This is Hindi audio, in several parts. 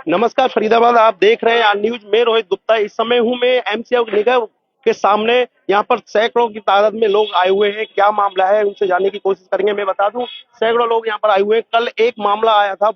नमस्कार फरीदाबाद, आप देख रहे हैं आर न्यूज में रोहित गुप्ता। इस समय हूं मैं एमसीएफ निगम के सामने। यहाँ पर सैकड़ों की तादाद में लोग आए हुए हैं। क्या मामला है उनसे जानने की कोशिश करेंगे। मैं बता दूं, सैकड़ों लोग यहाँ पर आए हुए हैं। कल एक मामला आया था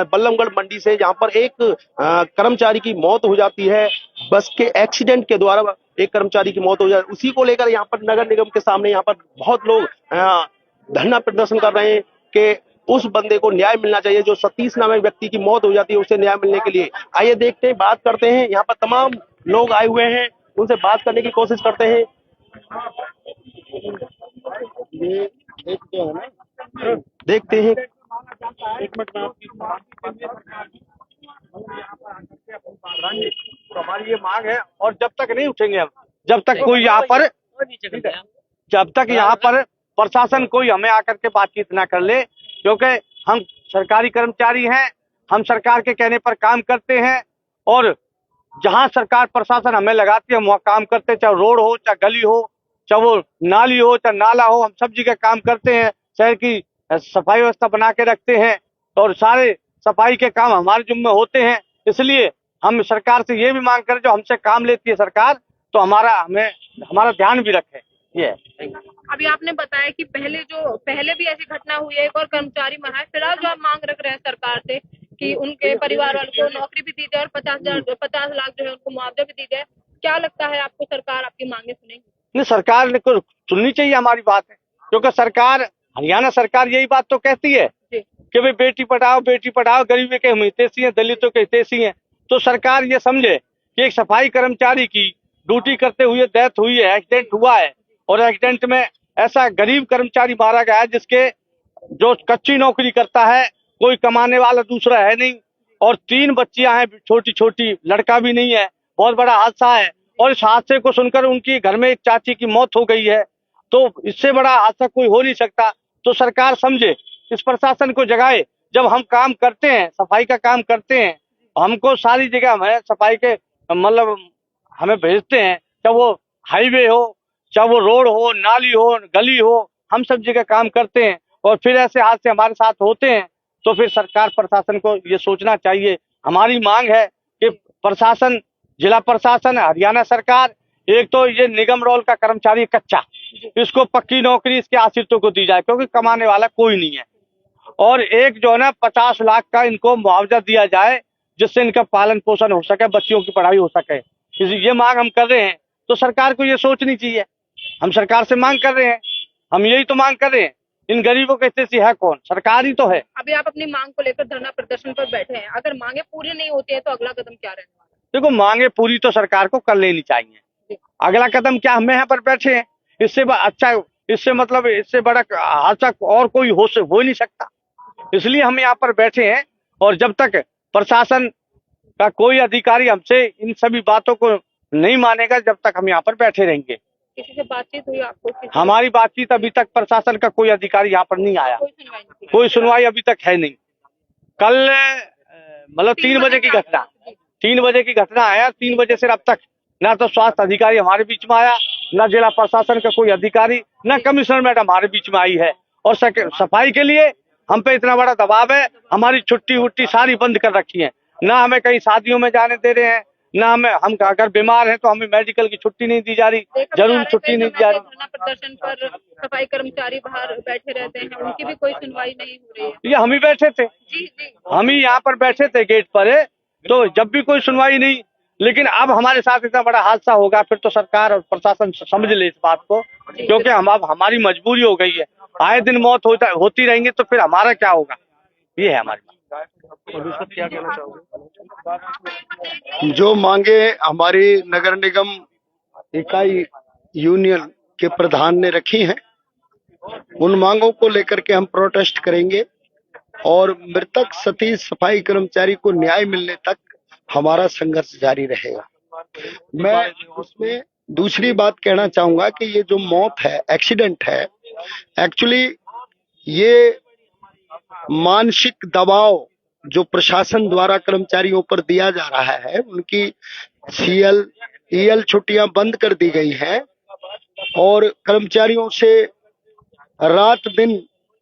बल्लमगढ़ मंडी से, जहाँ पर एक कर्मचारी की मौत हो जाती है। बस के एक्सीडेंट के द्वारा एक कर्मचारी की मौत हो जाती है। उसी को लेकर यहाँ पर नगर निगम के सामने यहाँ पर बहुत लोग धरना प्रदर्शन कर रहे हैं कि उस बंदे को न्याय मिलना चाहिए। जो सतीश नामक व्यक्ति की मौत हो जाती है, उसे न्याय मिलने के लिए। आइए देखते हैं, बात करते हैं। यहाँ पर तमाम लोग आए हुए हैं, उनसे बात करने की कोशिश करते हैं। ये एक जो है ना, देखते हैं। एक मिनट में आपकी तो हमारी ये मांग है, और जब तक नहीं उठेंगे हम, जब तक कोई यहाँ पर जब तक यहाँ पर प्रशासन कोई हमें आकर के बातचीत ना कर ले, क्योंकि हम सरकारी कर्मचारी हैं, हम सरकार के कहने पर काम करते हैं। और जहां सरकार प्रशासन हमें लगाती है हम वहाँ काम करते हैं, चाहे रोड हो, चाहे गली हो, चाहे वो नाली हो, चाहे नाला हो, हम सब जगह काम करते हैं। शहर की सफाई व्यवस्था बना के रखते हैं और सारे सफाई के काम हमारे जिम्मे होते हैं। इसलिए हम सरकार से ये भी मांग करें, जो हमसे काम लेती है सरकार, तो हमारा ध्यान भी रखे। ये अभी आपने बताया कि पहले भी ऐसी घटना हुई है, एक और कर्मचारी मरा है। फिलहाल जो आप मांग रख रहे हैं सरकार से कि उनके परिवार वालों को नौकरी भी दी जाए और 50 लाख जो है उनको मुआवजा भी दी जाए, क्या लगता है आपको सरकार आपकी मांगे सुनेगी? नहीं, सरकार ने को सुननी चाहिए हमारी बात है, क्योंकि सरकार, हरियाणा सरकार यही बात तो कहती है कि भाई बेटी पढ़ाओ, गरीबी के हम हितैषी हैं, दलितों के हितैषी हैं। तो सरकार ये समझे कि एक सफाई कर्मचारी की ड्यूटी करते हुए डेथ हुई है, एक्सीडेंट हुआ है, और एक्सीडेंट में ऐसा गरीब कर्मचारी मारा गया है जिसके जो कच्ची नौकरी करता है, कोई कमाने वाला दूसरा है नहीं, और 3 बच्चियां हैं छोटी छोटी, लड़का भी नहीं है। बहुत बड़ा हादसा है, और इस हादसे को सुनकर उनकी घर में एक चाची की मौत हो गई है। तो इससे बड़ा हादसा कोई हो नहीं सकता। तो सरकार समझे, इस प्रशासन को जगाए। जब हम काम करते हैं, सफाई का काम करते हैं, हमको सारी जगह हमें सफाई के मतलब हमें भेजते हैं, चाहे वो हाईवे हो, चाहे वो रोड हो, नाली हो, गली हो, हम सब जगह काम करते हैं। और फिर ऐसे हादसे हमारे साथ होते हैं, तो फिर सरकार प्रशासन को ये सोचना चाहिए। हमारी मांग है कि प्रशासन, जिला प्रशासन, हरियाणा सरकार, एक तो ये निगम रोल का कर्मचारी कच्चा, इसको पक्की नौकरी इसके आश्रितों को दी जाए, क्योंकि कमाने वाला कोई नहीं है। और एक जो है ना 50 लाख का इनको मुआवजा दिया जाए, जिससे इनका पालन पोषण हो सके, बच्चियों की पढ़ाई हो सके। ये मांग हम कर रहे हैं, तो सरकार को ये सोचनी चाहिए। हम सरकार से मांग कर रहे हैं, हम यही तो मांग कर रहे हैं। इन गरीबों के हिस्से है कौन? सरकार ही तो है। अभी आप अपनी मांग को लेकर धरना प्रदर्शन पर बैठे हैं, अगर मांगे पूरी नहीं होती है तो अगला कदम क्या रहने वाला है? देखो, मांगे पूरी तो सरकार को कर लेनी चाहिए। अगला कदम क्या, हम यहाँ पर बैठे हैं, इससे अच्छा, इससे मतलब इससे बड़ा हादसा और कोई हो ही नहीं सकता। इसलिए हम यहाँ पर बैठे हैं, और जब तक प्रशासन का कोई अधिकारी हमसे इन सभी बातों को नहीं मानेगा, जब तक हम यहाँ पर बैठे रहेंगे। किसी से बातचीत हुई आपको? हमारी बातचीत अभी तक प्रशासन का कोई अधिकारी यहाँ पर नहीं आया, कोई सुनवाई अभी तक है नहीं। कल मतलब 3 बजे की घटना, 3 बजे की घटना आया। 3 बजे से अब तक ना तो स्वास्थ्य अधिकारी हमारे बीच में आया, ना जिला प्रशासन का कोई अधिकारी, ना कमिश्नर मैडम हमारे बीच में आई है। और सफाई के लिए हम पे इतना बड़ा दबाव है, हमारी छुट्टी वुट्टी सारी बंद कर रखी है। ना हमें कहीं शादियों में जाने दे रहे हैं, ना हम अगर बीमार हैं तो हमें मेडिकल की छुट्टी नहीं दी जा रही, जरूर छुट्टी नहीं दी जा रही। धरना प्रदर्शन पर सफाई कर्मचारी बाहर बैठे रहते हैं, उनकी भी कोई सुनवाई नहीं हो रही है। ये हम ही बैठे थे, जी जी, हम ही यहाँ पर बैठे थे गेट पर, तो जब भी कोई सुनवाई नहीं। लेकिन अब हमारे साथ इतना बड़ा हादसा होगा, फिर तो सरकार और प्रशासन समझ ले इस बात को, क्योंकि अब हमारी मजबूरी हो गई है। आए दिन मौत होती रहेंगे, तो फिर हमारा क्या होगा? ये है हमारी। क्या कहना चाहोगे? जो मांगे हमारी नगर निगम इकाई यूनियन के प्रधान ने रखी हैं, उन मांगों को लेकर के हम प्रोटेस्ट करेंगे, और मृतक सतीश सफाई कर्मचारी को न्याय मिलने तक हमारा संघर्ष जारी रहेगा। मैं उसमें दूसरी बात कहना चाहूंगा कि ये जो मौत है, एक्सीडेंट है, एक्चुअली ये मानसिक दबाव जो प्रशासन द्वारा कर्मचारियों पर दिया जा रहा है, उनकी सीएल ईएल छुट्टियां बंद कर दी गई हैं, और कर्मचारियों से रात दिन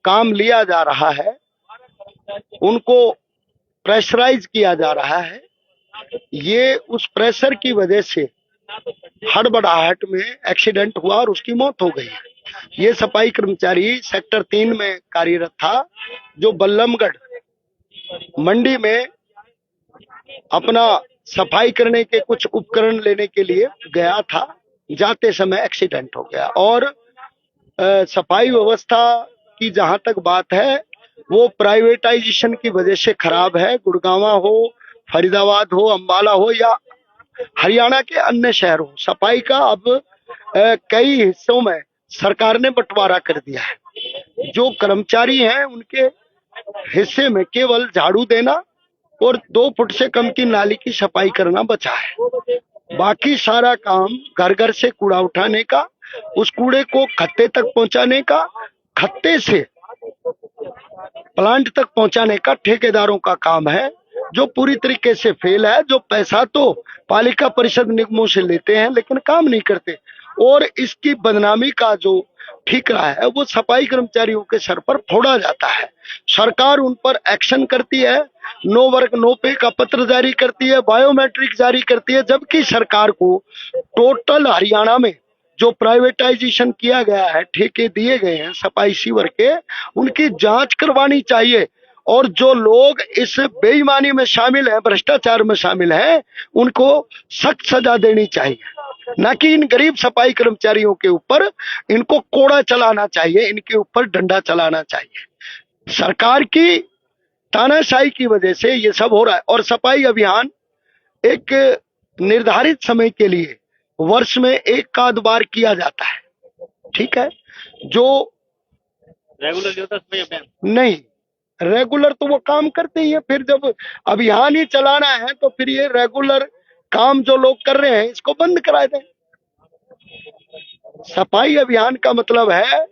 काम लिया जा रहा है। उनको प्रेशराइज किया जा रहा है, ये उस प्रेशर की वजह से हड़बड़ाहट में एक्सीडेंट हुआ और उसकी मौत हो गई। ये सफाई कर्मचारी सेक्टर 3 में कार्यरत था, जो बल्लमगढ़ मंडी में अपना सफाई करने के कुछ उपकरण लेने के लिए गया था। जाते समय एक्सीडेंट हो गया। और सफाई व्यवस्था की जहां तक बात है, वो प्राइवेटाइजेशन की वजह से खराब है। गुड़गांवा हो, फरीदाबाद हो, अंबाला हो या हरियाणा के अन्य शहर हो, सफाई का अब कई हिस्सों में सरकार ने बंटवारा कर दिया है। जो कर्मचारी हैं उनके हिस्से में केवल झाड़ू देना और 2 फुट से कम की नाली की सफाई करना बचा है। बाकी सारा काम घर घर से कूड़ा उठाने का, उस कूड़े को खत्ते तक पहुंचाने का, खत्ते से प्लांट तक पहुंचाने का ठेकेदारों का काम है, जो पूरी तरीके से फेल है। जो पैसा तो पालिका परिषद निगमों से लेते हैं लेकिन काम नहीं करते, और इसकी बदनामी का जो ठीकरा है वो सफाई कर्मचारियों के सर पर फोड़ा जाता है। सरकार उन पर एक्शन करती है, नो वर्क नो पे का पत्र जारी करती है, बायोमेट्रिक जारी करती है, जबकि सरकार को टोटल हरियाणा में जो प्राइवेटाइजेशन किया गया है, ठेके दिए गए हैं सफाई सीवर के, उनकी जांच करवानी चाहिए। और जो लोग इस बेईमानी में शामिल हैं, भ्रष्टाचार में शामिल हैं, उनको सख्त सजा देनी चाहिए, न कि इन गरीब सफाई कर्मचारियों के ऊपर इनको कोड़ा चलाना चाहिए, इनके ऊपर डंडा चलाना चाहिए। सरकार की तानाशाही की वजह से ये सब हो रहा है। और सफाई अभियान एक निर्धारित समय के लिए वर्ष में एक आध बार किया जाता है, ठीक है। जो रेगुलर होता है नहीं, रेगुलर तो वो काम करते ही है, फिर जब अभियान ही चलाना है तो फिर ये रेगुलर काम जो लोग कर रहे हैं इसको बंद करा दें। सफाई अभियान का मतलब है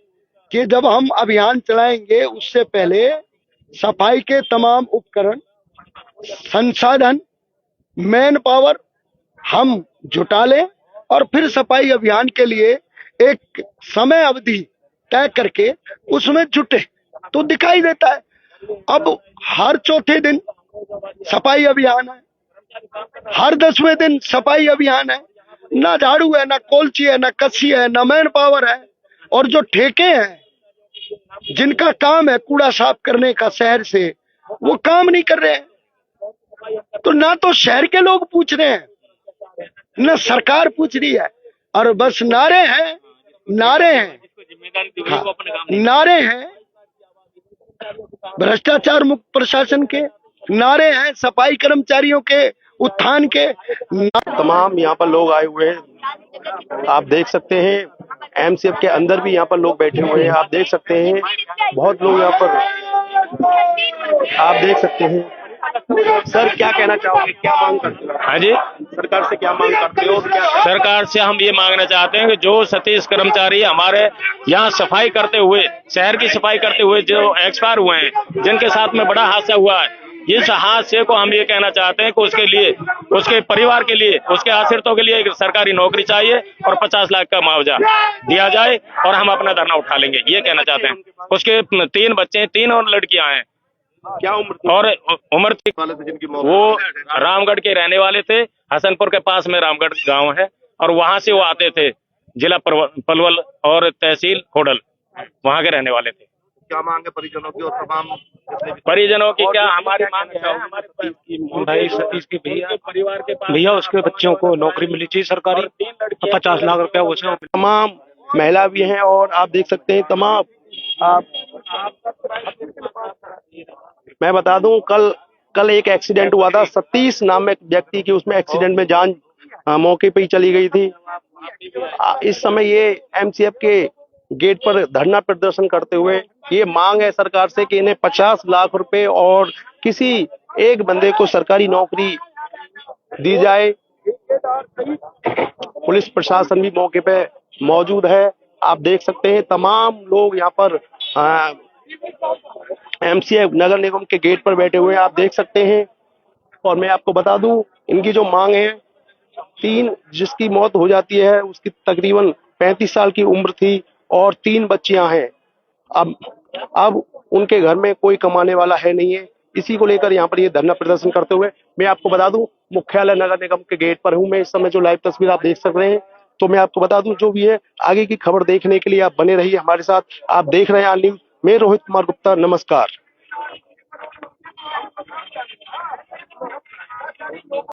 कि जब हम अभियान चलाएंगे उससे पहले सफाई के तमाम उपकरण, संसाधन, मैन पावर हम जुटा लें और फिर सफाई अभियान के लिए एक समय अवधि तय करके उसमें जुटे तो दिखाई देता है। अब हर चौथे दिन सफाई अभियान है, हर 10वें दिन सफाई अभियान है, ना झाड़ू है, ना कोलची है, ना कस्सी है, ना मैन पावर है। और जो ठेके हैं जिनका काम है कूड़ा साफ करने का शहर से, वो काम नहीं कर रहे हैं। तो ना तो शहर के लोग पूछ रहे हैं, ना सरकार पूछ रही है, और बस नारे हैं, नारे हैं, हाँ, नारे हैं भ्रष्टाचार मुक्त प्रशासन के, नारे हैं सफाई कर्मचारियों के उत्थान के। तमाम यहाँ पर लोग आए हुए हैं, आप देख सकते हैं। एमसीएफ के अंदर भी यहाँ पर लोग बैठे हुए हैं, आप देख सकते हैं। बहुत लोग यहाँ पर आप देख सकते हैं। सर क्या कहना चाहोगे, क्या मांग करते हो? हाँ जी, सरकार से क्या मांग करते हो? क्या सरकार से हम ये मांगना चाहते हैं कि जो 37 कर्मचारी हमारे यहाँ सफाई करते हुए, शहर की सफाई करते हुए जो एक्सपायर हुए हैं, जिनके साथ में बड़ा हादसा हुआ है, इस हादसे को हम ये कहना चाहते हैं कि उसके लिए, उसके परिवार के लिए, उसके आश्रितों के लिए एक सरकारी नौकरी चाहिए और 50 लाख का मुआवजा दिया जाए और हम अपना धरना उठा लेंगे, ये कहना चाहते हैं। उसके 3 बच्चे, 3 और लड़कियां हैं। क्या उम्र और उम्र थी, जिनकी मौत वो रामगढ़ के रहने वाले थे। हसनपुर के पास में रामगढ़ गांव है और वहां से वो आते थे, जिला पलवल और तहसील होडल, वहां के रहने वाले थे। क्या मांग है परिजनों की और तमाम परिजनों की क्या हमारी मांग है? भाई सतीश के भैया उसके बच्चों को नौकरी मिली चाहिए सरकारी, 50 लाख रुपया उसे। तमाम महिला भी हैं और आप देख सकते हैं तमाम। आप मैं बता दूं, कल एक एक्सीडेंट हुआ था, सतीश नाम एक व्यक्ति की, उसमें एक्सीडेंट में जान मौके पे ही चली गई थी। इस समय ये एमसीएफ के गेट पर धरना प्रदर्शन करते हुए ये मांग है सरकार से कि इन्हें 50 लाख रुपए और किसी एक बंदे को सरकारी नौकरी दी जाए। पुलिस प्रशासन भी मौके पे मौजूद है, आप देख सकते हैं। तमाम लोग यहाँ पर एमसीएफ नगर निगम के गेट पर बैठे हुए हैं, आप देख सकते हैं। और मैं आपको बता दूं, इनकी जो मांग है, 3 जिसकी मौत हो जाती है उसकी तकरीबन 35 साल की उम्र थी और 3 बच्चियां हैं। अब उनके घर में कोई कमाने वाला है नहीं है, इसी को लेकर यहाँ पर ये धरना प्रदर्शन करते हुए मैं आपको बता दूं मुख्यालय नगर निगम के गेट पर हूं मैं इस समय। जो लाइव तस्वीर आप देख सक रहे हैं, तो मैं आपको बता दूं जो भी है आगे की खबर देखने के लिए आप बने रहिए हमारे साथ। आप देख रहे हैं आर न्यूज, मैं रोहित कुमार गुप्ता, नमस्कार।